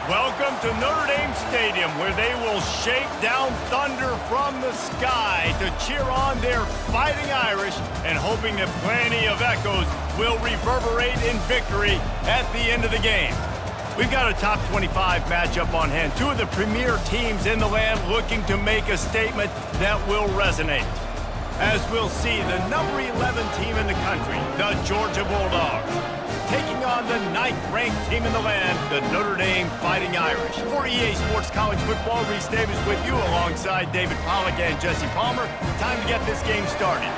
Welcome to Notre Dame Stadium, where they will shake down thunder from the sky to cheer on their Fighting Irish, and hoping that plenty of echoes will reverberate in victory at the end of the game. We've got a top 25 matchup on hand. Two of the premier teams in the land looking to make a statement that will resonate. As we'll see, the number 11 team in the country, the Georgia Bulldogs, taking on the 9th-ranked team in the land, the Notre Dame Fighting Irish. For EA Sports College Football, Reese Davis with you alongside David Pollack and Jesse Palmer. Time to get this game started.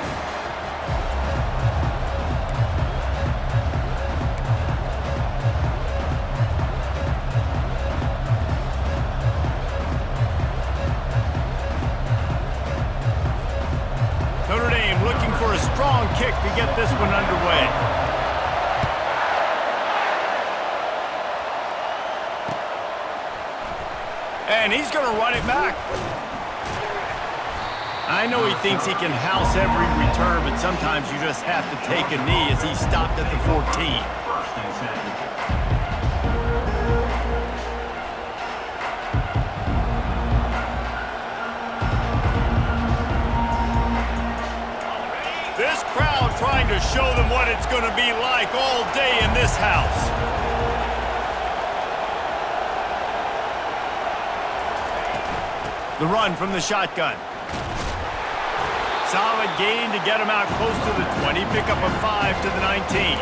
Notre Dame looking for a strong kick to get this one underway. And he's going to run it back. I know he thinks he can house every return, but sometimes you just have to take a knee as he stopped at the 14. This crowd trying to show them what it's going to be like all day in this house. The run from the shotgun. Solid gain to get him out close to the 20. Pick up a 5 to the 19.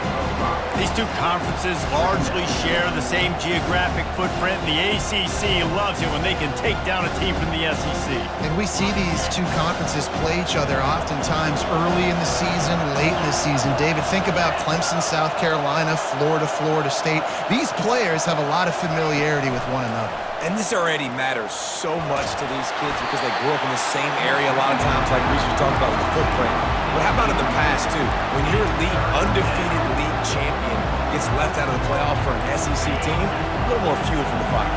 These two conferences largely share the same geographic footprint, and the ACC loves it when they can take down a team from the SEC. And we see these two conferences play each other oftentimes early in the season, late in the season. David, think about Clemson, South Carolina, Florida, Florida State. These players have a lot of familiarity with one another. And this already matters so much to these kids because they grew up in the same area a lot of times, like Reese was talking about with the footprint. But how about in the past, too? When your undefeated league champion gets left out of the playoff for an SEC team, a little more fuel for the fire.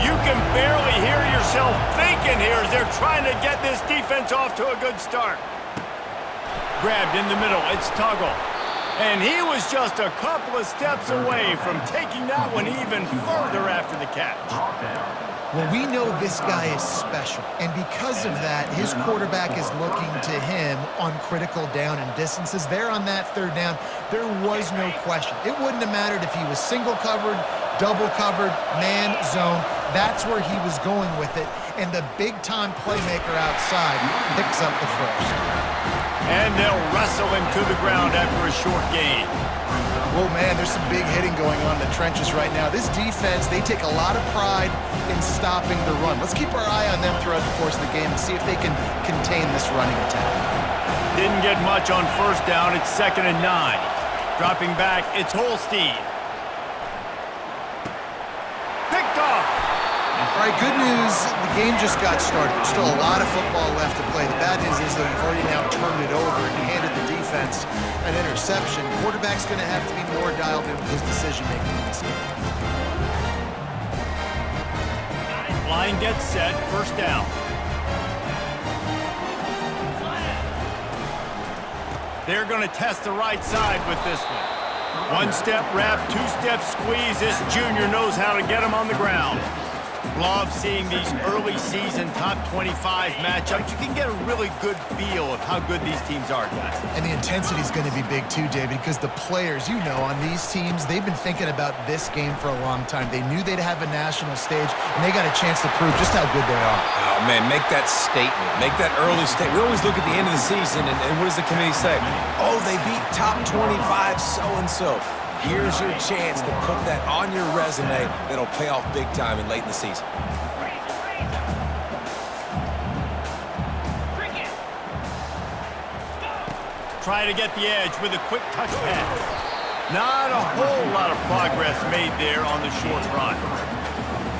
You can barely hear yourself thinking here as they're trying to get this defense off to a good start. Grabbed in the middle, it's Tuggle. And he was just a couple of steps away from taking that one even further after the catch. Well, we know this guy is special, and because of that, his quarterback is looking to him on critical down and distances. There on that third down, there was no question. It wouldn't have mattered if he was single covered, double covered, man, zone. That's where he was going with it, and the big-time playmaker outside picks up the first. And they'll wrestle him to the ground after a short gain. Well, man, there's some big hitting going on in the trenches right now. This defense, they take a lot of pride in stopping the run. Let's keep our eye on them throughout the course of the game and see if they can contain this running attack. Didn't get much on first down. It's 2nd and 9. Dropping back, it's Holstein. Picked off. All right, good news. The game just got started. There's still a lot of football left to play. The bad news is that we've already now turned it over and handed the defense an interception. Quarterback's going to have to be more dialed in with his decision-making in this game. Line gets set, first down. They're going to test the right side with this one. One-step wrap, two-step squeeze. This junior knows how to get him on the ground. Love seeing these early season top 25 matchups. You can get a really good feel of how good these teams are, guys. And the intensity is going to be big too, David, because the players, you know, on these teams, they've been thinking about this game for a long time. They knew they'd have a national stage, and they got a chance to prove just how good they are. Oh, man, make that statement. Make that early statement. We always look at the end of the season, and what does the committee say? Oh, they beat top 25 so-and-so. Here's your chance to put that on your resume that'll pay off big time and late in the season. Try to get the edge with a quick touch pass. Not a whole lot of progress made there on the short run.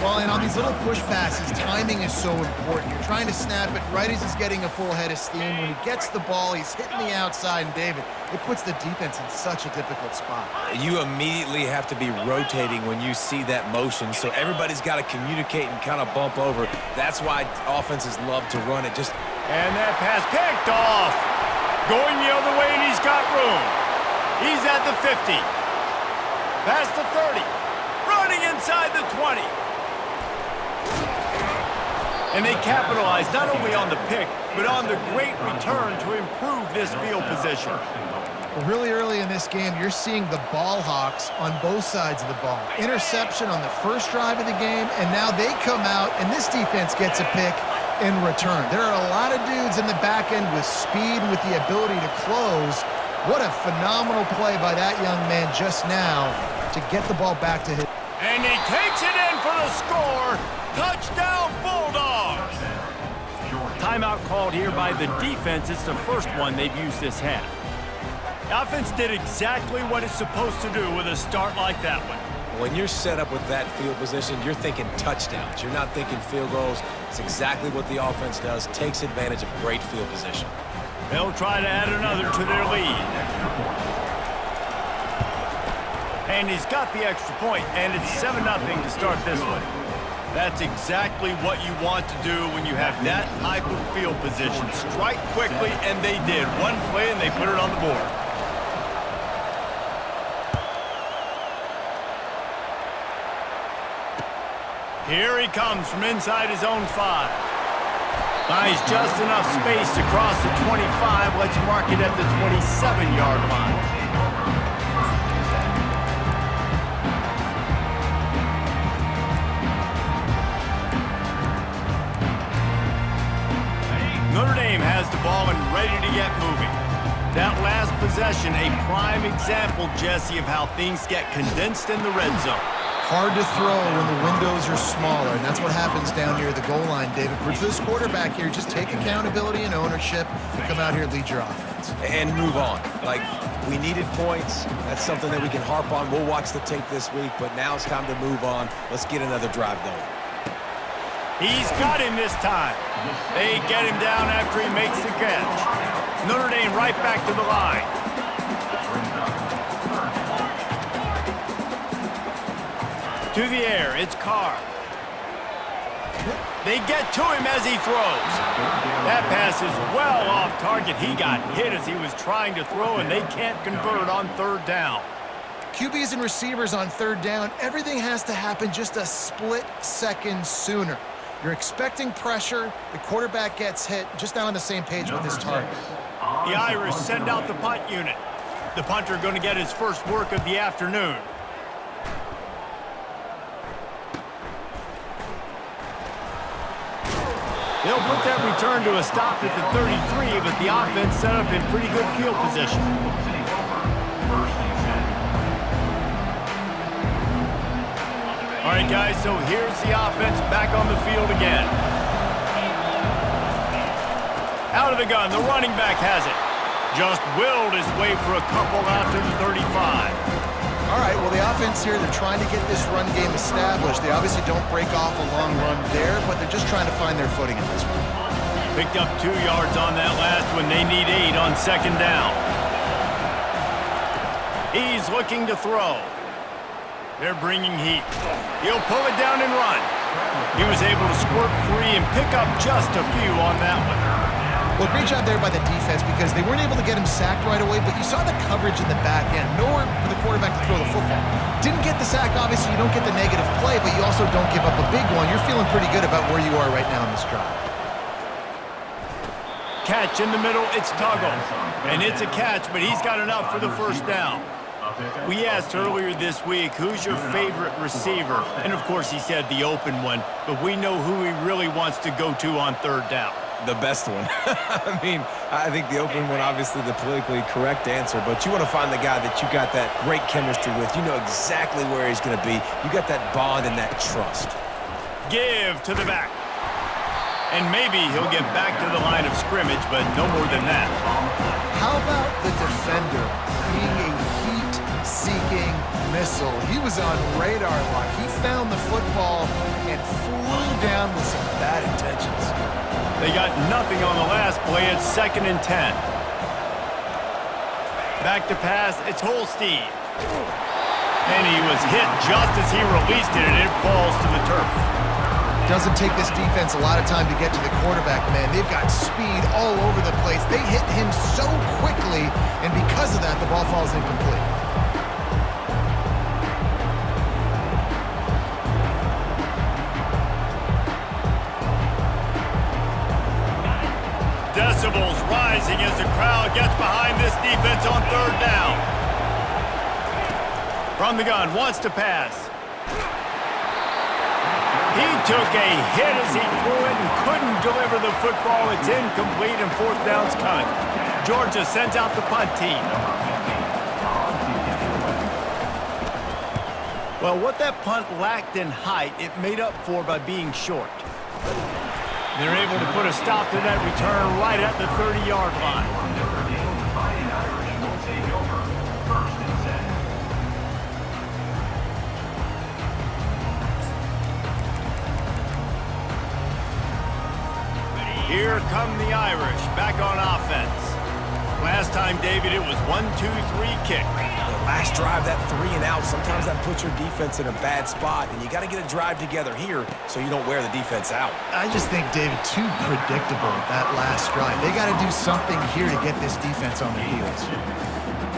Well, and on these little push passes, timing is so important. You're trying to snap it right as he's getting a full head of steam. When he gets the ball, he's hitting the outside, and David, it puts the defense in such a difficult spot. You immediately have to be rotating when you see that motion, so everybody's got to communicate and kind of bump over. That's wwhy offenses love to run it. And that pass picked off. Going the other way, and he's got room. He's at the 50. Past the 30. Running inside the 20. And they capitalize not only on the pick, but on the great return to improve this field position. Really early in this game, you're seeing the ball hawks on both sides of the ball. Interception on the first drive of the game, and now they come out, and this defense gets a pick in return. There are a lot of dudes in the back end with speed, with the ability to close. What a phenomenal play by that young man just now to get the ball back to him. And he takes it in for the score. Touchdown, Bulldogs! Timeout called here by the defense. It's the first one they've used this half. The offense did exactly what it's supposed to do with a start like that one. When you're set up with that field position, you're thinking touchdowns. You're not thinking field goals. It's exactly what the offense does, takes advantage of great field position. They'll try to add another to their lead. And he's got the extra point, and it's 7-0 to start this one. That's exactly what you want to do when you have that type of field position. Strike quickly, and they did. One play, and they put it on the board. Here he comes from inside his own 5. Buys just enough space to cross the 25. Let's mark it at the 27-yard line. Notre Dame has the ball and ready to get moving. That last possession, a prime example, Jesse, of how things get condensed in the red zone. Hard to throw when the windows are smaller, and that's what happens down near the goal line, David. For this quarterback here, just take accountability and ownership and come out here and lead your offense. And move on. Like, we needed points. That's something that we can harp on. We'll watch the tape this week, but now it's time to move on. Let's get another drive going. He's got him this time. They get him down after he makes the catch. Notre Dame right back to the line. To the air, it's Carr. They get to him as he throws. That pass is well off target. He got hit as he was trying to throw, and they can't convert on third down. QBs and receivers on third down, everything has to happen just a split second sooner. You're expecting pressure, the quarterback gets hit, just not on the same page with his target. The Irish send out the punt unit. The punter going to get his first work of the afternoon. They'll put that return to a stop at the 33, but the offense set up in pretty good field position. All right, guys, so here's the offense back on the field again. Out of the gun, the running back has it. Just willed his way for a couple out to the 35. All right, well, the offense here, they're trying to get this run game established. They obviously don't break off a long run there, but they're just trying to find their footing in this one. Picked up 2 yards on that last one. They need 8 on second down. He's looking to throw. They're bringing heat. He'll pull it down and run. He was able to squirt free and pick up just a few on that one. Well, great job there by the defense because they weren't able to get him sacked right away, but you saw the coverage in the back end. Nowhere for the quarterback to throw the football. Didn't get the sack, obviously. You don't get the negative play, but you also don't give up a big one. You're feeling pretty good about where you are right now in this drive. Catch in the middle, it's Tuggle. And it's a catch, but he's got enough for the first down. We asked earlier this week, who's your favorite receiver? And, of course, he said the open one, but we know who he really wants to go to on third down. The best one. I mean, I think the open one, obviously the politically correct answer, but you want to find the guy that you got that great chemistry with. You know exactly where he's going to be. You got that bond and that trust. Give to the back. And maybe he'll get back to the line of scrimmage, but no more than that. How about the defender being a heat-seeking missile? He was on radar lock. He found the football and flew down with some bad intentions. They got nothing on the last play. It's 2nd and 10. Back to pass. It's Holstein. And he was hit just as he released it, and it falls to the turf. Doesn't take this defense a lot of time to get to the quarterback, man. They've got speed all over the place. They hit him so quickly, and because of that, the ball falls incomplete. Decibels rising as the crowd gets behind this defense on 3rd down. From the gun, wants to pass. He took a hit as he threw it and couldn't deliver the football. It's incomplete and 4th down's coming. Georgia sends out the punt team. Well, what that punt lacked in height, it made up for by being short. They're able to put a stop to that return right at the 30-yard line. Here come the Irish, back on offense. Last time, David, it was 1-2-3 kick. The last drive, that 3 and out, sometimes that puts your defense in a bad spot, and you got to get a drive together here so you don't wear the defense out. I just think, David, too predictable, that last drive. They got to do something here to get this defense on their heels.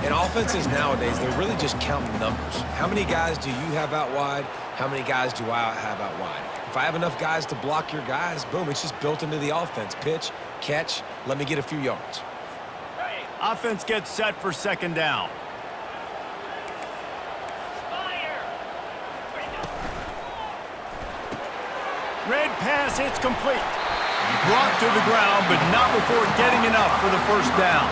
And offenses nowadays, they're really just counting numbers. How many guys do you have out wide? How many guys do I have out wide? If I have enough guys to block your guys, boom, it's just built into the offense. Pitch, catch, let me get a few yards. Offense gets set for 2nd down. Red pass, it's complete. Brought to the ground, but not before getting enough for the 1st down.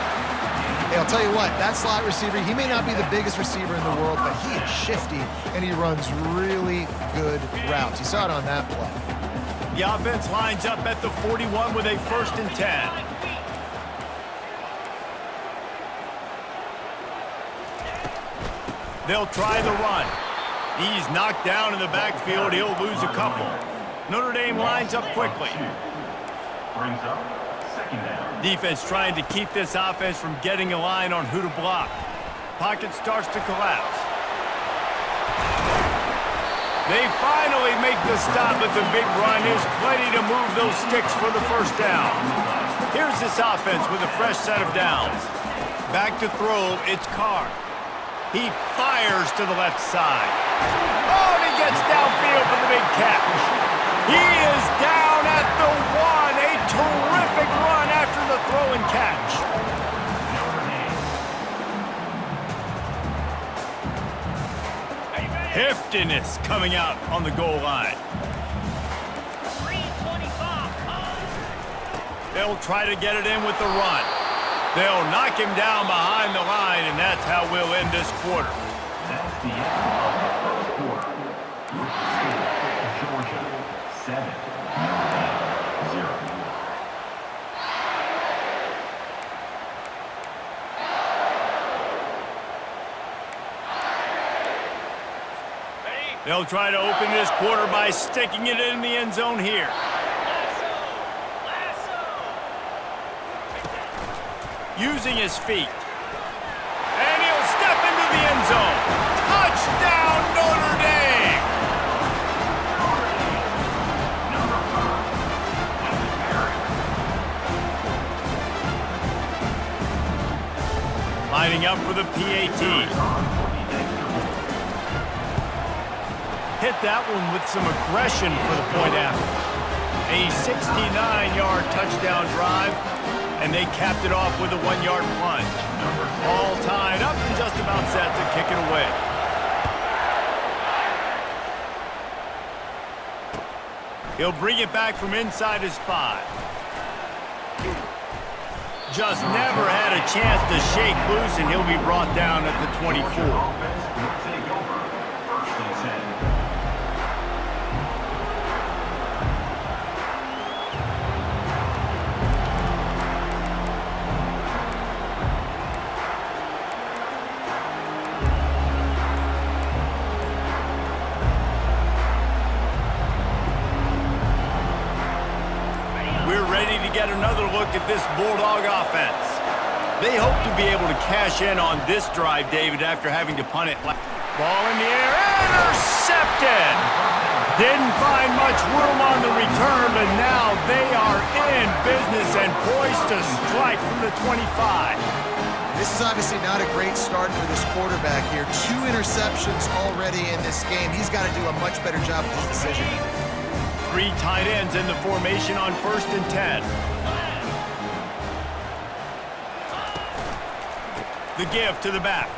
Hey, I'll tell you what, that slot receiver, he may not be the biggest receiver in the world, but he is shifty, and he runs really good routes. You saw it on that play. The offense lines up at the 41 with a 1st and 10. They'll try the run. He's knocked down in the backfield. He'll lose a couple. Notre Dame lines up quickly. Brings up 2nd down. Defense trying to keep this offense from getting a line on who to block. Pocket starts to collapse. They finally make the stop, but the big run is plenty to move those sticks for the 1st down. Here's this offense with a fresh set of downs. Back to throw, it's Carr. He fires to the left side. Oh, and he gets downfield for the big catch. He is down at the 1. A terrific run after the throw and catch. Heftiness coming out on the goal line. They'll try to get it in with the run. They'll knock him down behind the line, and that's how we'll end this quarter. That's the end of the 1st quarter. Georgia 7, 0. They'll try to open this quarter by sticking it in the end zone here. Using his feet. And he'll step into the end zone. Touchdown, Notre Dame! Lining up for the PAT. Hit that one with some aggression for the point after. A 69-yard touchdown drive, and they capped it off with a 1-yard plunge. All tied up and just about set to kick it away. He'll bring it back from inside his 5. Just never had a chance to shake loose, and he'll be brought down at the 24. get another look at this Bulldog offense. They hope to be able to cash in on this drive, David, after having to punt it. Ball in the air, intercepted! Didn't find much room on the return, but now they are in business and poised to strike from the 25. This is obviously not a great start for this quarterback here. 2 interceptions already in this game. He's got to do a much better job with his decision. 3 tight ends in the formation on 1st and 10. The give to the back.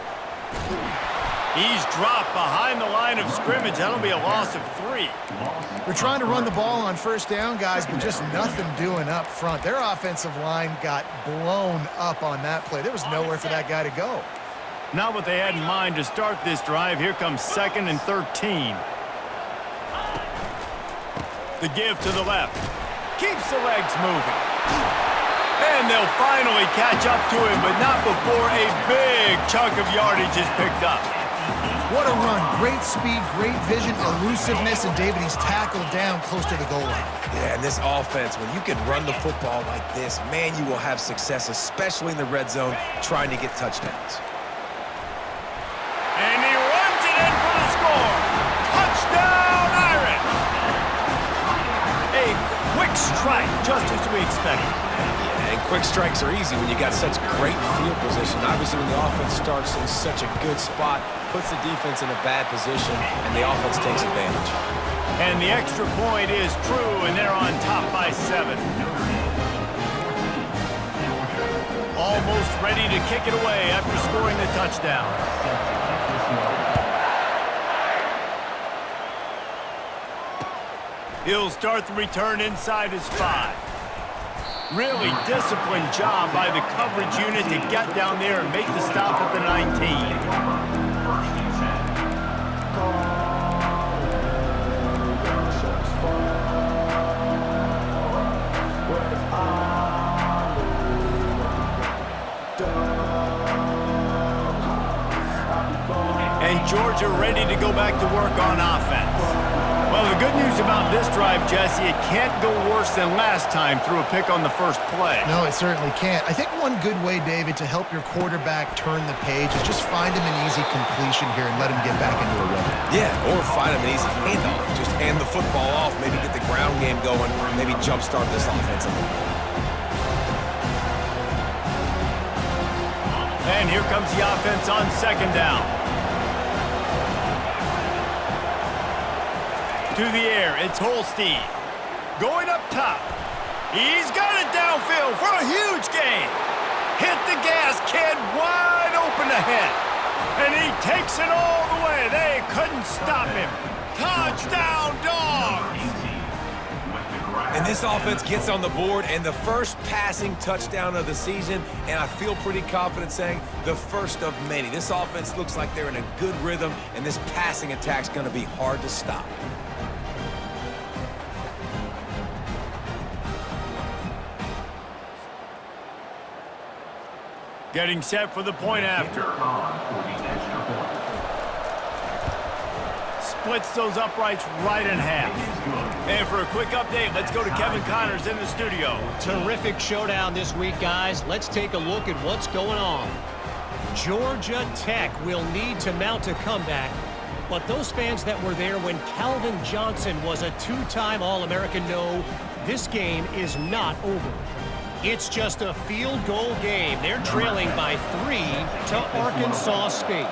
He's dropped behind the line of scrimmage. That'll be a loss of 3. They're trying to run the ball on 1st down, guys, but just nothing doing up front. Their offensive line got blown up on that play. There was nowhere for that guy to go. Not what they had in mind to start this drive. Here comes 2nd and 13. The give to the left. Keeps the legs moving. And they'll finally catch up to him, but not before a big chunk of yardage is picked up. What a run. Great speed, great vision, elusiveness, and David, he's tackled down close to the goal line. Yeah, and this offense, when you can run the football like this, man, you will have success, especially in the red zone, trying to get touchdowns. And he runs it in for the score. Touchdown, Irish! A quick strike, just as we expected. And quick strikes are easy when you got such great field position. Obviously, when the offense starts in such a good spot, puts the defense in a bad position, and the offense takes advantage. And the extra point is true, and they're on top by 7. Almost ready to kick it away after scoring the touchdown. He'll start the return inside his 5. Really disciplined job by the coverage unit to get down there and make the stop at the 19. And Georgia ready to go back to work on offense. Well, the good news about this drive, Jesse, it can't go worse than last time through a pick on the first play. No, it certainly can't. I think one good way, David, to help your quarterback turn the page is just find him an easy completion here and let him get back into a rhythm. Yeah, or find him an easy handoff. Just hand the football off, maybe get the ground game going, maybe jumpstart this offense a little bit. And here comes the offense on 2nd down. To the air, it's Holstein. Going up top. He's got it downfield for a huge gain. Hit the gas, kid, wide open ahead. And he takes it all the way. They couldn't stop him. Touchdown, Dogs! And this offense gets on the board, and the first passing touchdown of the season, and I feel pretty confident saying the first of many. This offense looks like they're in a good rhythm, and this passing attack's going to be hard to stop. Getting set for the point after. Splits those uprights right in half. And for a quick update, let's go to Kevin Connors in the studio. Terrific showdown this week, guys. Let's take a look at what's going on. Georgia Tech will need to mount a comeback, but those fans that were there when Calvin Johnson was a 2-time All-American know this game is not over. It's just a field goal game. They're trailing by 3 to Arkansas State.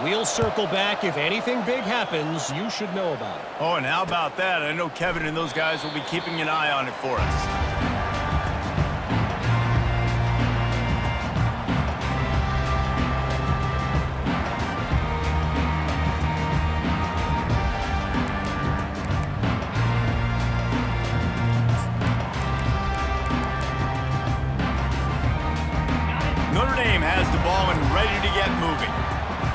We'll circle back. If anything big happens, you should know about it. Oh, and how about that? I know Kevin and those guys will be keeping an eye on it for us. Notre Dame has the ball and ready to get moving.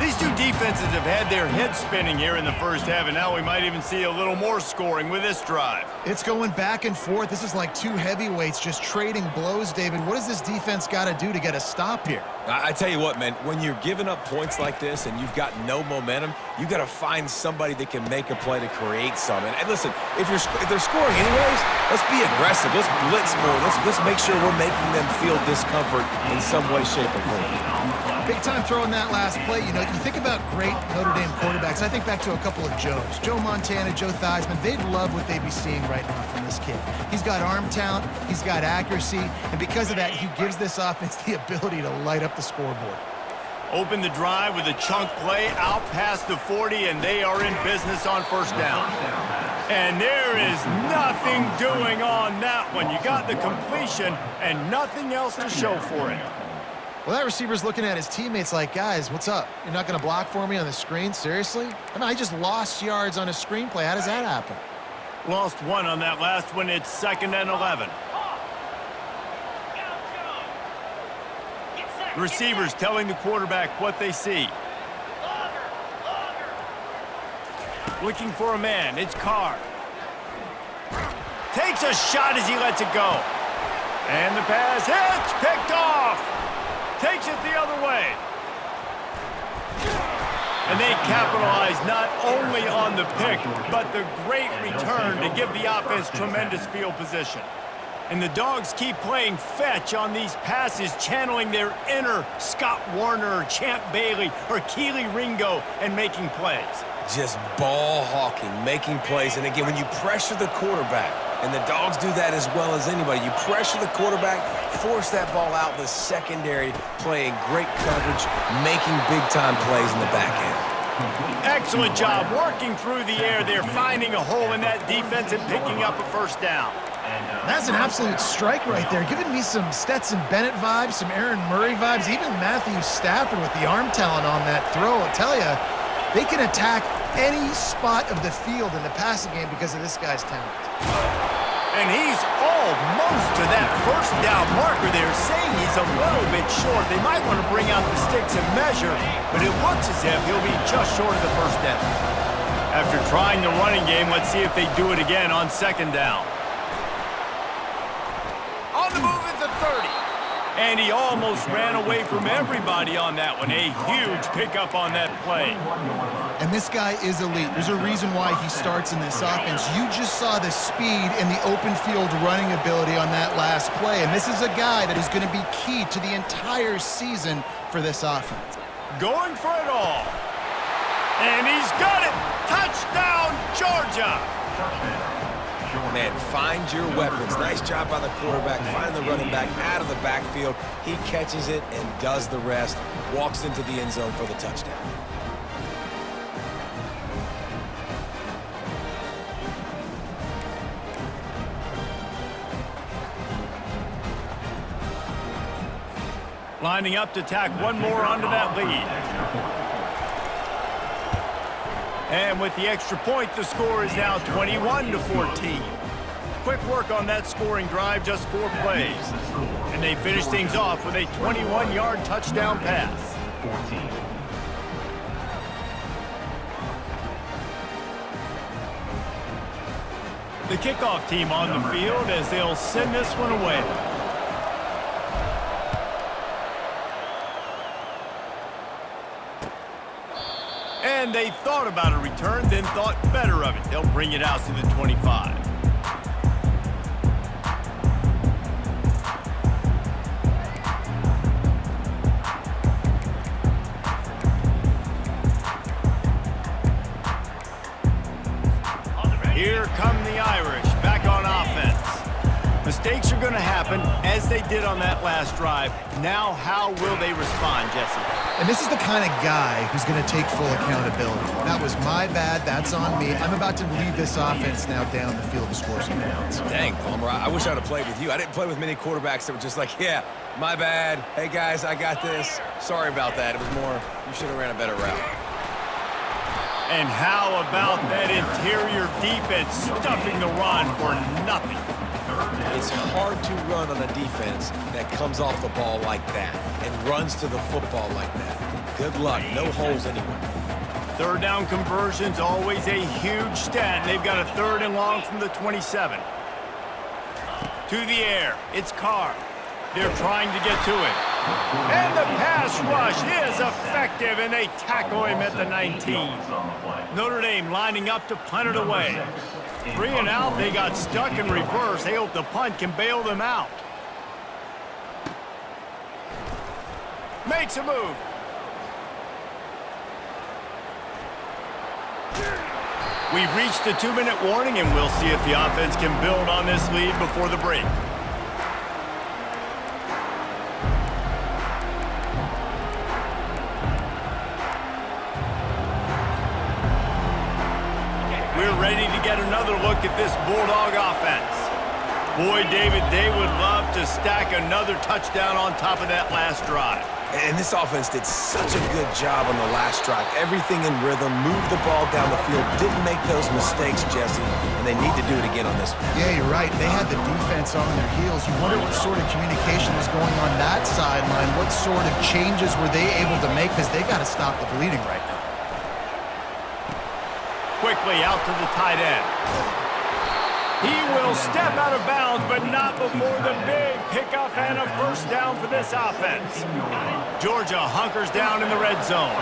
These two Both defenses have had their heads spinning here in the first half, and now we might even see a little more scoring with this drive. It's going back and forth. This is like two heavyweights just trading blows, David. What does this defense got to do to get a stop here? I tell you what, man, when you're giving up points like this and you've got no momentum, you got to find somebody that can make a play to create some. And listen, if they're scoring anyways, let's be aggressive. Let's blitz more. Let's make sure we're making them feel discomfort in some way, shape, or form. Big time throw in that last play. You know, you think about great Notre Dame quarterbacks. I think back to a couple of Joes. Joe Montana, Joe Theismann. They'd love what they'd be seeing right now from this kid. He's got arm talent. He's got accuracy. And because of that, he gives this offense the ability to light up the scoreboard. Open the drive with a chunk play out past the 40, and they are in business on first down. And there is nothing doing on that one. You got the completion and nothing else to show for it. Well, that receiver's looking at his teammates like, guys, what's up? You're not going to block for me on the screen? Seriously? I mean, I just lost yards on a screenplay. How does that happen? Lost one on that last one. It's 2nd and 11. Receivers telling the quarterback what they see. Looking for a man. It's Carr. Takes a shot as he lets it go. And the pass hits. Picked off. Takes it the other way. And they capitalize not only on the pick, but the great return to give the offense tremendous field position. And the Dogs keep playing fetch on these passes, channeling their inner Scott Warner or Champ Bailey or Keely Ringo and making plays. Just ball hawking, making plays. And again, when you pressure the quarterback, and the Dogs do that as well as anybody, you pressure the quarterback, force that ball out in the secondary, playing great coverage, making big-time plays in the back end. Excellent job working through the air there, finding a hole in that defense and picking up a first down. That's an absolute strike right there, giving me some Stetson Bennett vibes, some Aaron Murray vibes, even Matthew Stafford with the arm talent on that throw. I'll tell you, they can attack any spot of the field in the passing game because of this guy's talent. And he's almost to that first down marker there, saying he's a little bit short. They might want to bring out the sticks and measure, but it looks as if he'll be just short of the first down. After trying the running game, let's see if they do it again on 2nd down. On the move at the 30. And he almost ran away from everybody on that one. A huge pickup on that play. And this guy is elite. There's a reason why he starts in this offense. You just saw the speed and the open field running ability on that last play. And this is a guy that is going to be key to the entire season for this offense. Going for it all. And he's got it. Touchdown, Georgia. Man, find your weapons. Nice job by the quarterback. Find the running back out of the backfield. He catches it and does the rest. Walks into the end zone for the touchdown. Lining up to tack one more onto that lead. And with the extra point, the score is now 21-14. Quick work on that scoring drive, just 4 plays. And they finish things off with a 21-yard touchdown pass. 14. The kickoff team on the field as they'll send this one away. And they thought about a return, then thought better of it. They'll bring it out to the 25. Here come the Irish, back on offense. Mistakes are going to happen, as they did on that last drive. Now, how will they respond, Jesse? And this is the kind of guy who's going to take full accountability. That was my bad. That's on me. I'm about to lead this offense now down the field to score some points. Dang, Palmer, I wish I'd have played with you. I didn't play with many quarterbacks that were just like, yeah, my bad. Hey, guys, I got this. Sorry about that. It was more, you should have ran a better route. And how about that interior defense stuffing the run for nothing? It's hard to run on a defense that comes off the ball like that and runs to the football like that. Good luck. No holes anywhere. Third down conversion's always a huge stat. They've got a 3rd and long from the 27. To the air. It's Carr. They're trying to get to it. And the pass rush is effective, and they tackle him at the 19. Notre Dame lining up to punt it away. 3 and out. They got stuck in reverse. They hope the punt can bail them out. Makes a move. We've reached the 2-minute warning, and we'll see if the offense can build on this lead before the break. We're ready to get another look at this Bulldog offense. Boy, David, they would love to stack another touchdown on top of that last drive. And this offense did such a good job on the last drive. Everything in rhythm, moved the ball down the field, didn't make those mistakes, Jesse, and they need to do it again on this one. Yeah, you're right. They had the defense on their heels. You wonder what sort of communication was going on that sideline. What sort of changes were they able to make, because they got to stop the bleeding right now. Quickly out to the tight end. He will step out of bounds, but not before the big pickup and a 1st down for this offense. Georgia hunkers down in the red zone.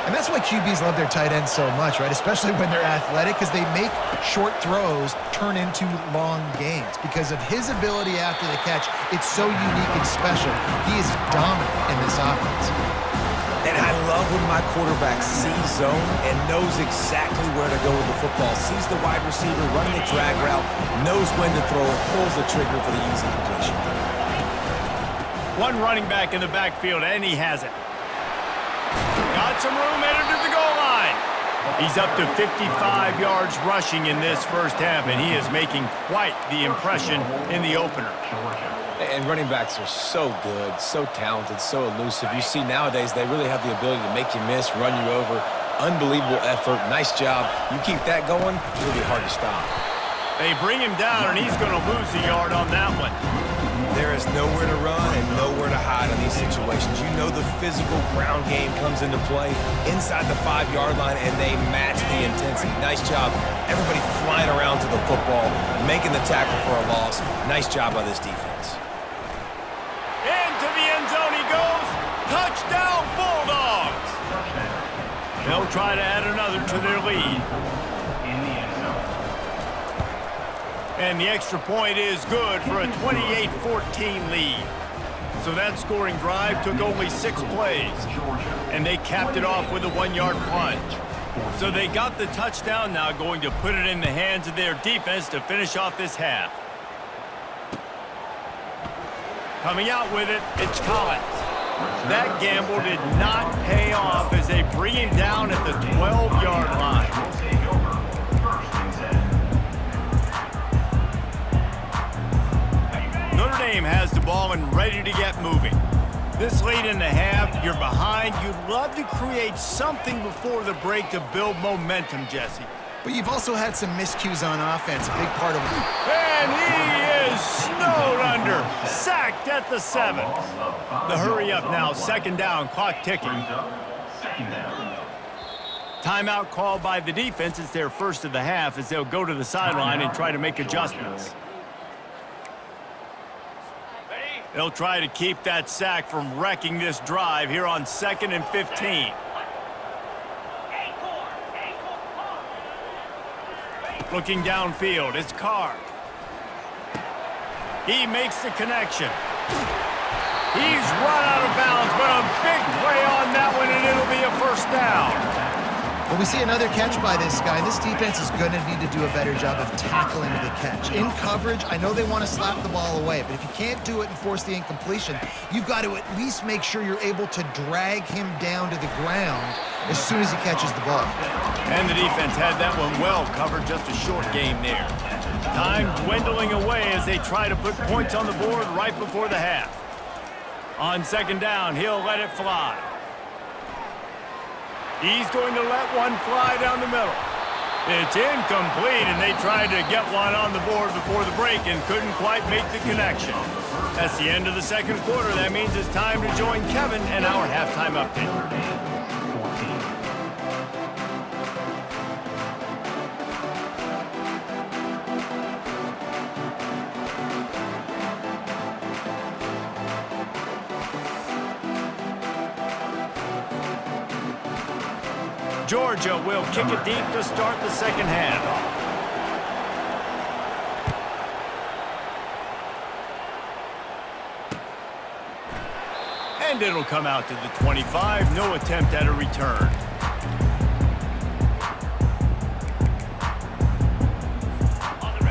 And that's why QBs love their tight ends so much, right? Especially when they're athletic, because they make short throws turn into long gains. Because of his ability after the catch, it's so unique and special. He is dominant in this offense. And I love when my quarterback sees zone and knows exactly where to go with the football. Sees the wide receiver running a drag route, knows when to throw it, pulls the trigger for the easy completion. One running back in the backfield, and he has it. Got some room headed to the goal line. He's up to 55 yards rushing in this first half, and he is making quite the impression in the opener. And running backs are so good, so talented, so elusive. You see nowadays they really have the ability to make you miss, run you over. Unbelievable effort. Nice job. You keep that going, it'll be hard to stop. They bring him down, and he's going to lose a yard on that one. There is nowhere to run and nowhere to hide in these situations. You know the physical ground game comes into play inside the 5-yard line, and they match the intensity. Nice job. Everybody flying around to the football, making the tackle for a loss. Nice job by this defense. Into the end zone he goes. Touchdown, Bulldogs. They'll try to add another to their lead. And the extra point is good for a 28-14 lead. So that scoring drive took only 6 plays. And they capped it off with a 1-yard plunge. So they got the touchdown, now going to put it in the hands of their defense to finish off this half. Coming out with it, it's Collins. That gamble did not pay off as they bring him down at the 12-yard line. Notre Dame has the ball and ready to get moving. This late in the half, you're behind. You'd love to create something before the break to build momentum, Jesse. But you've also had some miscues on offense, a big part of it. And he is snowed under, sacked at the 7. The hurry up now, 2nd down, clock ticking. Timeout called by the defense. It's their first of the half as they'll go to the sideline and try to make adjustments. They'll try to keep that sack from wrecking this drive here on 2nd and 15. Looking downfield, it's Carr. He makes the connection. He's run out of bounds, but a big play on that one, and it'll be a 1st down. Well, we see another catch by this guy. This defense is going to need to do a better job of tackling the catch. In coverage, I know they want to slap the ball away, but if you can't do it and force the incompletion, you've got to at least make sure you're able to drag him down to the ground as soon as he catches the ball. And the defense had that one well covered, just a short game there. Time dwindling away as they try to put points on the board right before the half. On 2nd down, he'll let it fly. He's going to let one fly down the middle. It's incomplete, and they tried to get one on the board before the break and couldn't quite make the connection. That's the end of the second quarter. That means it's time to join Kevin and our halftime update. Georgia will kick it deep to start the second half. And it'll come out to the 25. No attempt at a return.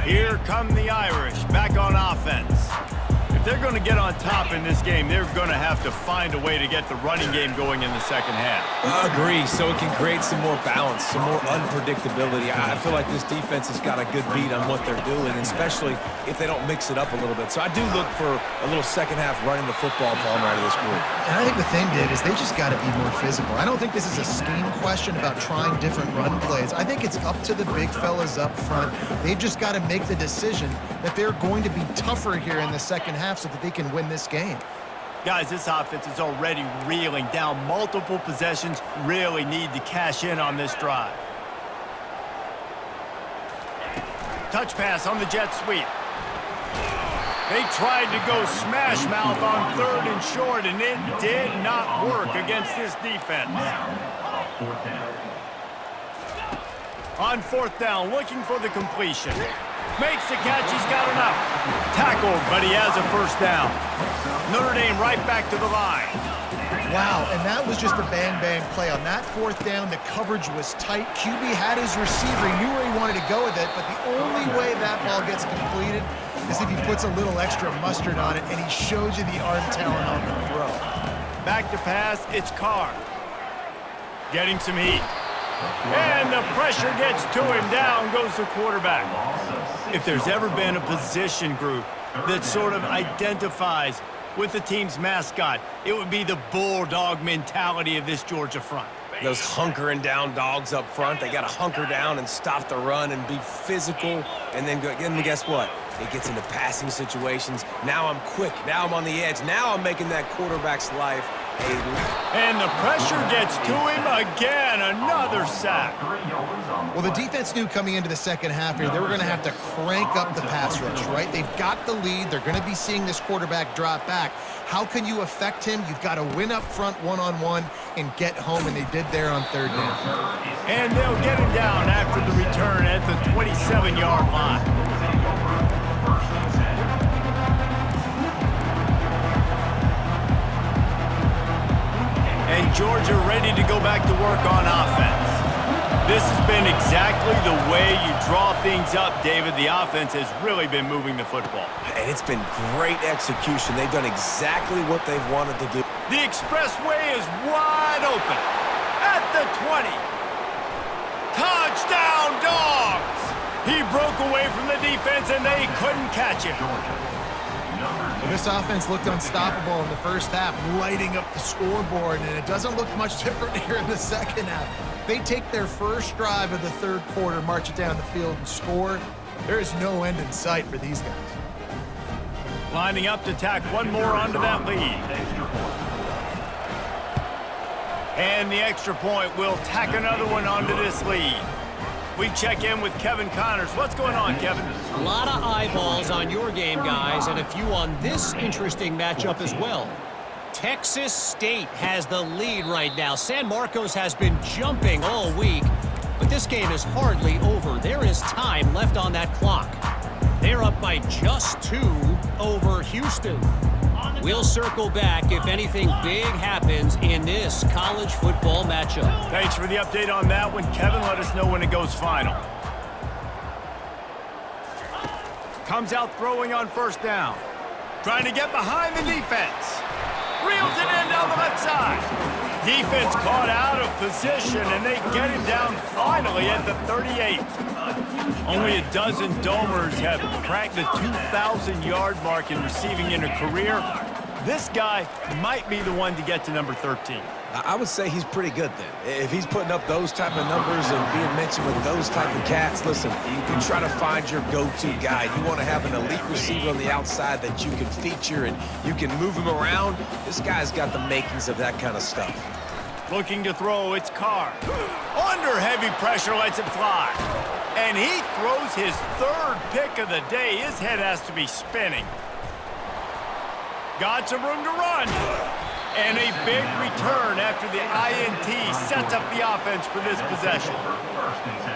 Here come the Irish back on offense. If they're going to get on top in this game, they're going to have to find a way to get the running game going in the second half. I agree, so it can create some more balance, some more unpredictability. I feel like this defense has got a good beat on what they're doing, especially if they don't mix it up a little bit. So I do look for a little second half running the football palm out of this group. And I think the thing, Dave, is they just got to be more physical. I don't think this is a scheme question about trying different run plays. I think it's up to the big fellas up front. They've just got to make the decision that they're going to be tougher here in the second half so that they can win this game. Guys, this offense is already reeling down multiple possessions. Really need to cash in on this drive. Touch pass on the jet sweep. They tried to go smash mouth on third and short, and it did not work against this defense. On fourth down, looking for the completion. Makes the catch, he's got enough. Tackled, but he has a first down. Notre Dame right back to the line. Wow, and that was just a bang-bang play. On that fourth down, the coverage was tight. QB had his receiver. He knew where he wanted to go with it, but the only way that ball gets completed is if he puts a little extra mustard on it, and he shows you the arm talent on the throw. Back to pass, it's Carr. Getting some heat. And the pressure gets to him. Down goes the quarterback. If there's ever been a position group that sort of identifies with the team's mascot, it would be the bulldog mentality of this Georgia front. Those hunkering down dogs up front, they got to hunker down and stop the run and be physical. And then guess what? It gets into passing situations. Now I'm quick. Now I'm on the edge. Now I'm making that quarterback's life and the pressure gets to him again. Another sack. Well, the defense knew coming into the second half here, they were going to have to crank up the pass rush, right? They've got the lead. They're going to be seeing this quarterback drop back. How can you affect him? You've got to win up front one-on-one and get home, and they did there on third down. And they'll get him down after the return at the 27-yard line. And Georgia ready to go back to work on offense. This has been exactly the way you draw things up, David. The offense has really been moving the football. And it's been great execution. They've done exactly what they've wanted to do. The expressway is wide open. At the 20. Touchdown, Dogs! He broke away from the defense, and they couldn't catch him. Well, this offense looked unstoppable in the first half, lighting up the scoreboard, and it doesn't look much different here in the second half. They take their first drive of the third quarter, march it down the field, and score. There is no end in sight for these guys. Lining up to tack one more onto that lead. And the extra point will tack another one onto this lead. We check in with Kevin Connors. What's going on, Kevin? A lot of eyeballs on your game, guys, and a few on this interesting matchup as well. Texas State has the lead right now. San Marcos has been jumping all week, but this game is hardly over. There is time left on that clock. They're up by just 2 over Houston. We'll circle back if anything big happens in this college football matchup. Thanks for the update on that one, Kevin. Let us know when it goes final. Comes out throwing on first down. Trying to get behind the defense. Reels it in down the left side. Defense caught out of position, and they get him down finally at the 38. Only a dozen Domers have cracked the 2,000-yard mark in receiving in a career. This guy might be the one to get to number 13. I would say he's pretty good then. If he's putting up those type of numbers and being mentioned with those type of cats, listen, you try to find your go-to guy. You want to have an elite receiver on the outside that you can feature and you can move him around. This guy's got the makings of that kind of stuff. Looking to throw, it's Carr. Under heavy pressure, lets it fly. And he throws his third pick of the day. His head has to be spinning. Got some room to run. And a big return after the INT sets up the offense for this possession.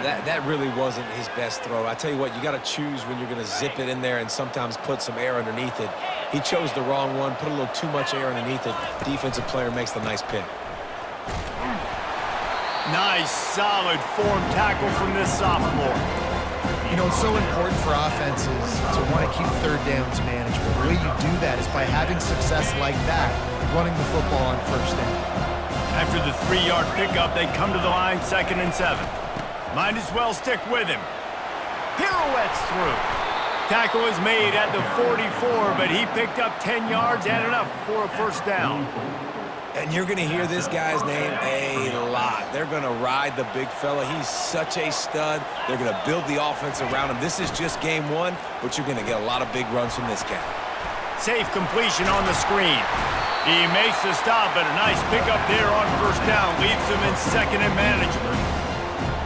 That really wasn't his best throw. I tell you what, you got to choose when you're going to zip it in there and sometimes put some air underneath it. He chose the wrong one, put a little too much air underneath it. Defensive player makes the nice pick. Nice, solid form tackle from this sophomore. You know, it's so important for offenses to want to keep third downs manageable. The way you do that is by having success like that, running the football on first down. After the 3-yard pickup, they come to the line 2nd and 7. Might as well stick with him. Pirouettes through. Tackle is made at the 44, but he picked up 10 yards and enough for a first down. And you're going to hear this guy's name a lot. They're going to ride the big fella. He's such a stud. They're going to build the offense around him. This is just game 1, but you're going to get a lot of big runs from this guy. Safe completion on the screen. He makes the stop, but a nice pickup there on first down. Leaves him in 2nd and manageable.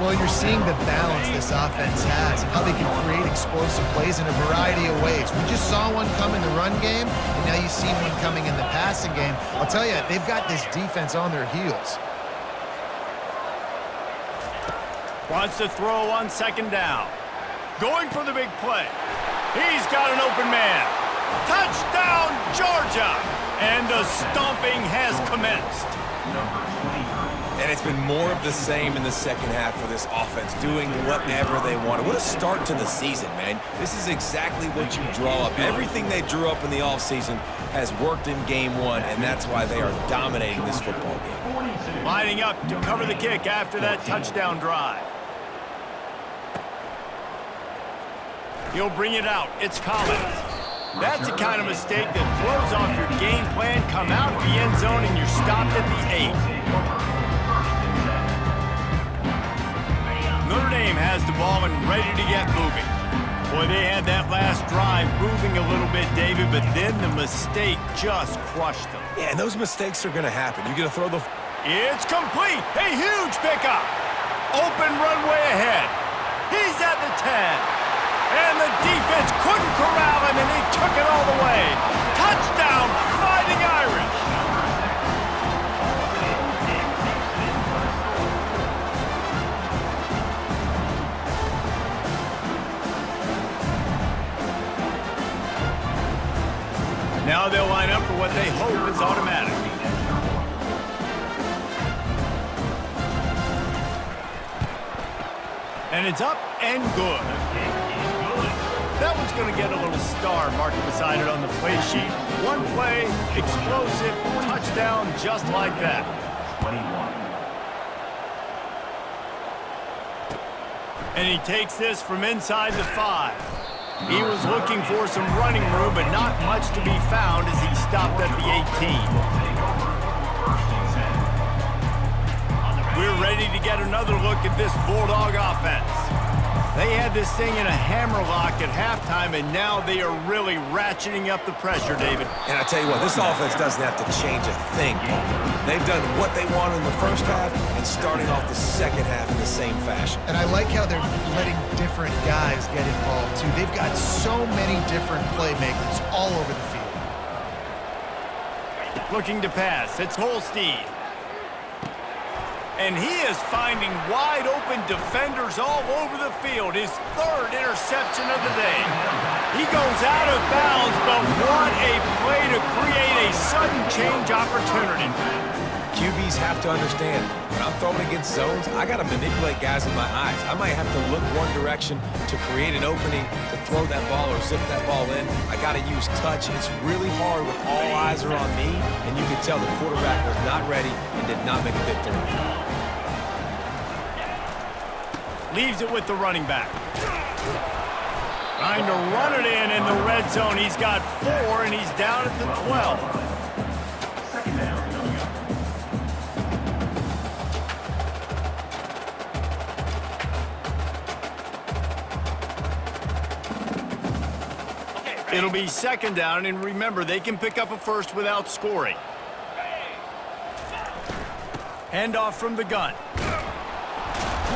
Well, you're seeing the balance this offense has and how they can create explosive plays in a variety of ways. We just saw one come in the run game, and now you see one coming in the passing game. I'll tell you, they've got this defense on their heels. Wants to throw on 2nd down. Going for the big play. He's got an open man. Touchdown, Georgia! And the stomping has commenced. And it's been more of the same in the second half for this offense, doing whatever they wanted. What a start to the season, man. This is exactly what you draw up. Everything they drew up in the offseason has worked in game 1, and that's why they are dominating this football game. Lining up to cover the kick after that touchdown drive. He'll bring it out. It's Collins. That's the kind of mistake that throws off your game plan. Come out of the end zone and you're stopped at the 8. Notre Dame has the ball and ready to get moving. Boy, they had that last drive moving a little bit, David, but then the mistake just crushed them. Yeah, and those mistakes are going to happen. You're going to throw the... It's complete. A huge pickup. Open runway ahead. He's at the 10. And the defense couldn't corral him, and he took it all the way. Touchdown, Fighting Irish. Now they'll line up for what they hope is automatic. And it's up and good. That one's going to get a little star marked beside it on the play sheet. One play, explosive, touchdown, just like that. 21. And he takes this from inside the 5. He was looking for some running room, but not much to be found as he stopped at the 18. We're ready to get another look at this Bulldog offense. They had this thing in a hammerlock at halftime, and now they are really ratcheting up the pressure, David. And I tell you what, this offense doesn't have to change a thing, Paul. They've done what they wanted in the first half and starting off the second half in the same fashion. And I like how they're letting different guys get involved, too. They've got so many different playmakers all over the field. Looking to pass. It's Holstein. And he is finding wide-open defenders all over the field. His 3rd interception of the day. He goes out of bounds, but what a play to create a sudden change opportunity. QBs have to understand, when I'm throwing against zones, I got to manipulate guys in my eyes. I might have to look one direction to create an opening to throw that ball or zip that ball in. I got to use touch. It's really hard when all eyes are on me, and you can tell the quarterback was not ready and did not make a big throw. Leaves it with the running back. Trying to run it in the red zone. He's got 4, and he's down at the 12. Second down. It'll be second down, and remember, they can pick up a first without scoring. Handoff from the gun.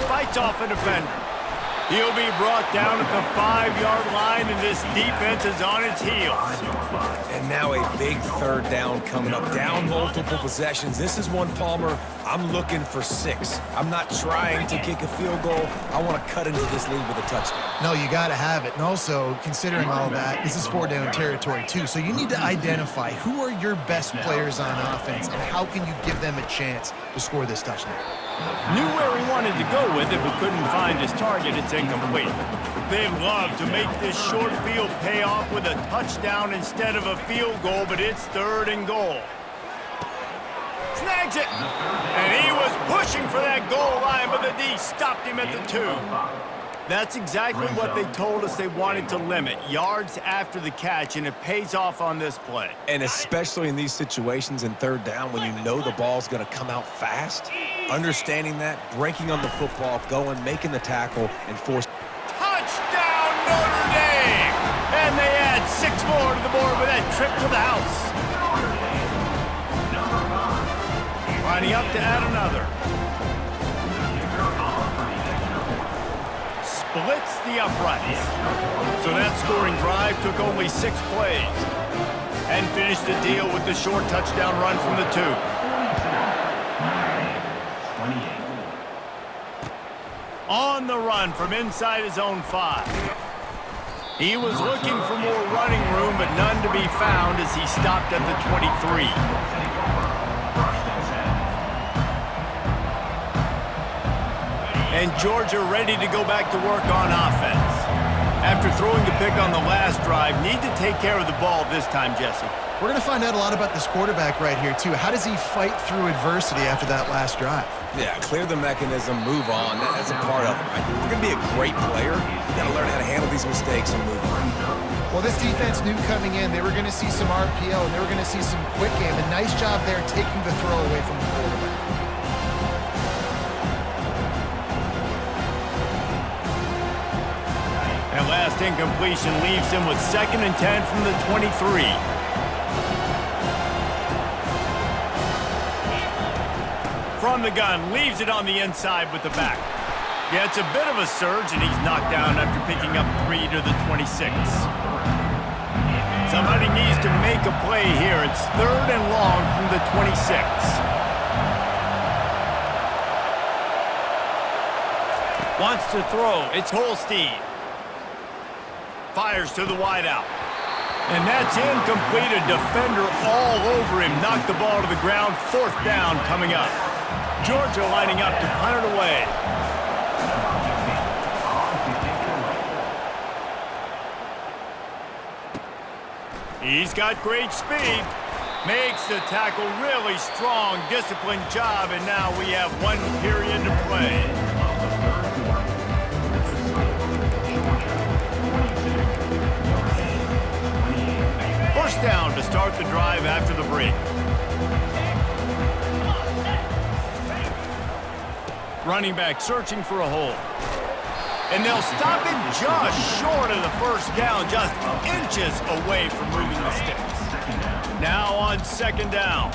Fights off a defender. He'll be brought down at the 5-yard line, and this defense is on its heels. And now a big third down coming up. Down multiple possessions. This is one, Palmer, I'm looking for 6. I'm not trying to kick a field goal. I want to cut into this lead with a touchdown. No, you got to have it. And also, considering all that, this is 4-down territory too. So you need to identify who are your best players on offense and how can you give them a chance to score this touchdown. Knew where he wanted to go with it, but couldn't find his target. It's incomplete. They love to make this short field pay off with a touchdown instead of a field goal, but it's 3rd and goal. Snags it! And he was pushing for that goal line, but the D stopped him at the 2. That's exactly what they told us they wanted to limit. Yards after the catch, and it pays off on this play. And especially in these situations in 3rd down when you know the ball's going to come out fast, understanding that, breaking on the football, going, making the tackle, and force. Touchdown, Notre Dame! And they add 6 more to the board with that trip to the house. Lining up to add another. Splits the uprights. So that scoring drive took only 6 plays. And finished the deal with the short touchdown run from the 2. 28. On the run from inside his own 5. He was looking for more running room, but none to be found as he stopped at the 23. And Georgia ready to go back to work on offense. After throwing the pick on the last drive, need to take care of the ball this time, Jesse. We're going to find out a lot about this quarterback right here, too. How does he fight through adversity after that last drive? Yeah, clear the mechanism, move on. That's a part of it, right? If you're going to be a great player, you got to learn how to handle these mistakes and move on. Well, this defense knew coming in they were going to see some RPO and they were going to see some quick game. A nice job there taking the throw away from the quarterback. And last incompletion leaves him with 2nd and 10 from the 23. From the gun, leaves it on the inside with the back. Yeah, it's a bit of a surge, and he's knocked down after picking up 3 to the 26. Somebody needs to make a play here. It's 3rd and long from the 26. Wants to throw. It's Holstein. Fires to the wideout. And that's incomplete. A defender all over him. Knocked the ball to the ground. 4th down coming up. Georgia lining up to punt it away. He's got great speed. Makes the tackle really strong. Disciplined job. And now we have 1 period to play. First down to start the drive after the break. Running back searching for a hole. And they'll stop him just short of the first down, just inches away from moving the sticks. Now on 2nd down.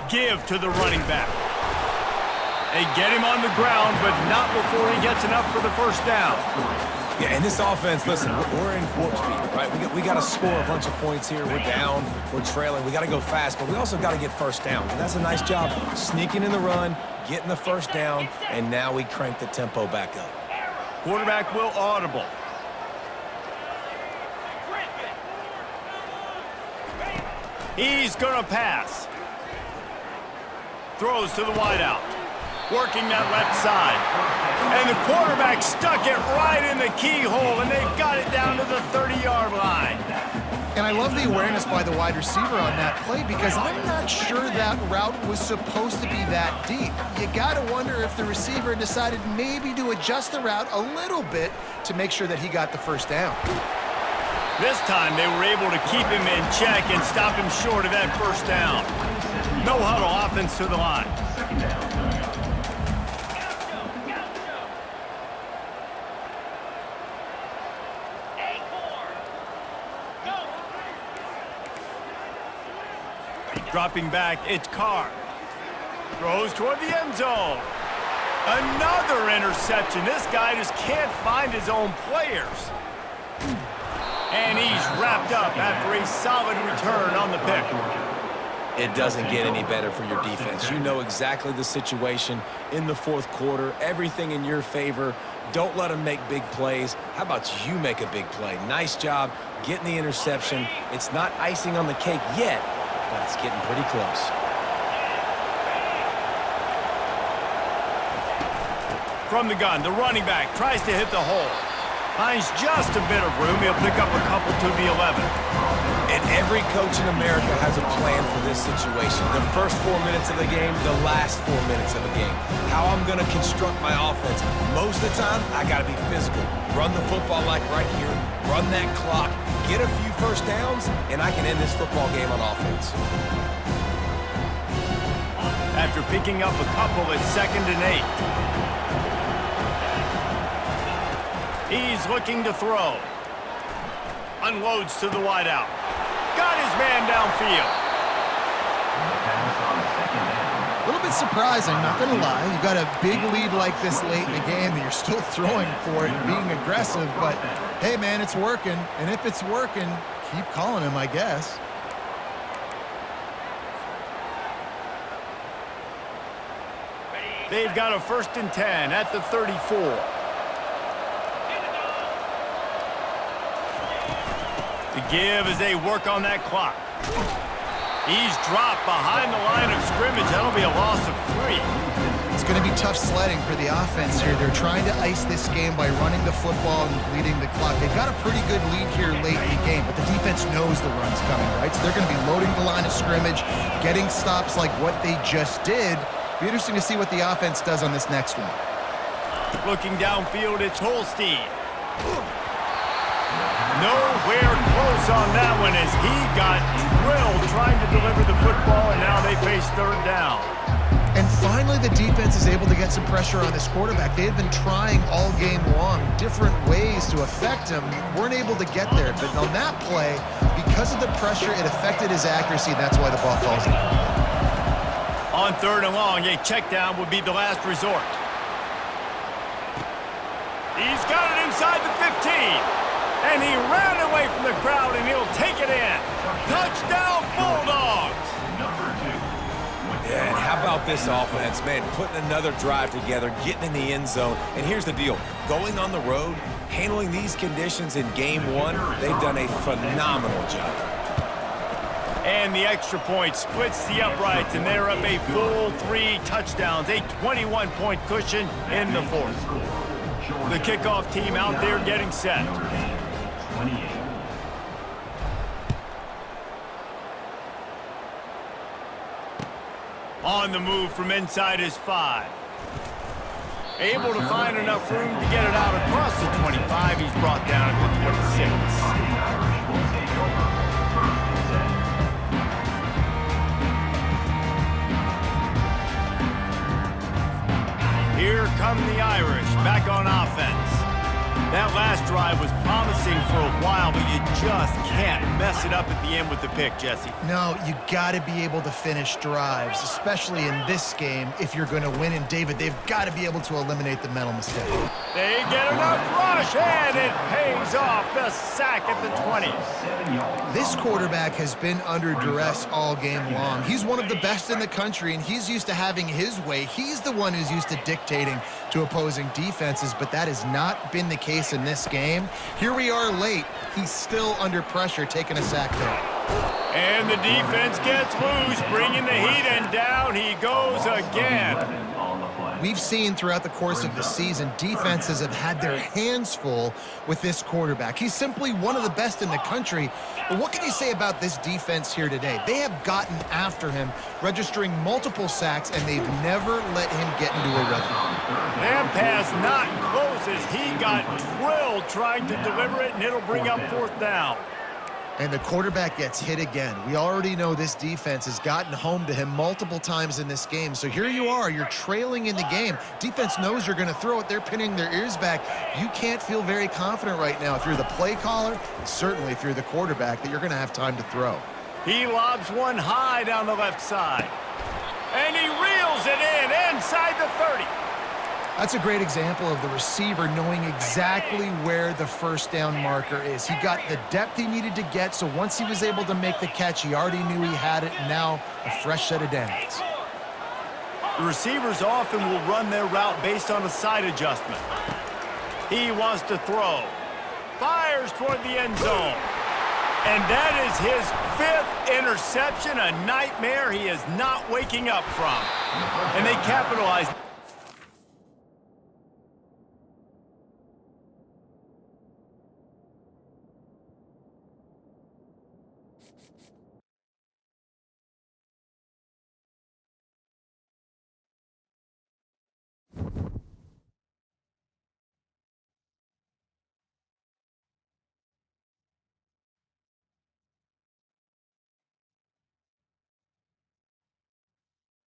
Give to the running back. They get him on the ground, but not before he gets enough for the first down. Yeah, in this offense, listen, we're in 4th speed, right? We got to score a bunch of points here. We're down, we're trailing. We got to go fast, but we also got to get first down. And that's a nice job sneaking in the run, getting the first down, and now we crank the tempo back up. Quarterback will audible. He's going to pass. Throws to the wideout. Working that left side. And the quarterback stuck it right in the keyhole, and they've got it down to the 30-yard line. And I love the awareness by the wide receiver on that play because I'm not sure that route was supposed to be that deep. You got to wonder if the receiver decided maybe to adjust the route a little bit to make sure that he got the first down. This time they were able to keep him in check and stop him short of that first down. No huddle offense to the line. Dropping back, it's Carr. Throws toward the end zone. Another interception. This guy just can't find his own players. And he's wrapped up after a solid return on the pick. It doesn't get any better for your defense. You know exactly the situation in the fourth quarter. Everything in your favor. Don't let them make big plays. How about you make a big play? Nice job getting the interception. It's not icing on the cake yet, but it's getting pretty close. From the gun, the running back tries to hit the hole. Finds just a bit of room. He'll pick up a couple to the 11. And every coach in America has a plan for this situation. The first 4 minutes of the game, the last 4 minutes of the game. How I'm going to construct my offense. Most of the time, I got to be physical. Run the football like right here. Run that clock. Get a few first downs, and I can end this football game on offense. After picking up a couple at 2nd and 8. He's looking to throw. Unloads to the wideout. Got his man downfield. A little bit surprising, not going to lie. You got a big lead like this late in the game, and you're still throwing for it and being aggressive. But, hey, man, it's working. And if it's working, keep calling him, I guess. They've got a 1st and 10 at the 34. To give as they work on that clock. He's dropped behind the line of scrimmage. That'll be a loss of 3. It's going to be tough sledding for the offense here. They're trying to ice this game by running the football and bleeding the clock. They've got a pretty good lead here late in the game, but the defense knows the run's coming, right? So they're going to be loading the line of scrimmage, getting stops like what they just did. Be interesting to see what the offense does on this next one. Looking downfield, it's Holstein. Nowhere close on that one as he got drilled trying to deliver the football, and now they face 3rd down. And finally, the defense is able to get some pressure on this quarterback. They had been trying all game long different ways to affect him. Weren't able to get there, but on that play, because of the pressure, it affected his accuracy, and that's why the ball falls in. On 3rd and long, a check down would be the last resort. He's got it inside the 15. And he ran away from the crowd, and he'll take it in. Touchdown, Bulldogs! Yeah, and how about this offense, man, putting another drive together, getting in the end zone. And here's the deal. Going on the road, handling these conditions in game 1, they've done a phenomenal job. And the extra point splits the uprights, and they're up a full 3 touchdowns, a 21-point cushion in the 4th. The kickoff team out there getting set. On the move from inside his 5. Able to find enough room to get it out across the 25. He's brought down at the 26. Here come the Irish back on offense. That last drive was promising for a while, but you just can't mess it up at the end with the pick, Jesse. No, you got to be able to finish drives, especially in this game if you're going to win. And, David, they've got to be able to eliminate the mental mistake. They get enough rush, and it pays off. The sack at the 20. This quarterback has been under duress all game long. He's one of the best in the country, and he's used to having his way. He's the one who's used to dictating to opposing defenses, but that has not been the case in this game. Here we are late. He's still under pressure, taking a sack there. And the defense gets loose, bringing the heat, and down he goes again. We've seen throughout the course of the season, defenses have had their hands full with this quarterback. He's simply one of the best in the country. But what can you say about this defense here today? They have gotten after him, registering multiple sacks, and they've never let him get into a rhythm. That pass not close as he got drilled trying to deliver it, and it'll bring up 4th down. And the quarterback gets hit again. We already know this defense has gotten home to him multiple times in this game. So here you are, you're trailing in the game. Defense knows you're going to throw it. They're pinning their ears back. You can't feel very confident right now if you're the play caller, and certainly if you're the quarterback, that you're going to have time to throw. He lobs one high down the left side. And he reels it in inside the 30. That's a great example of the receiver knowing exactly where the first down marker is. He got the depth he needed to get, so once he was able to make the catch, he already knew he had it, and now a fresh set of downs. The receivers often will run their route based on a side adjustment. He wants to throw. Fires toward the end zone. And that is his 5th interception, a nightmare he is not waking up from. And they capitalize.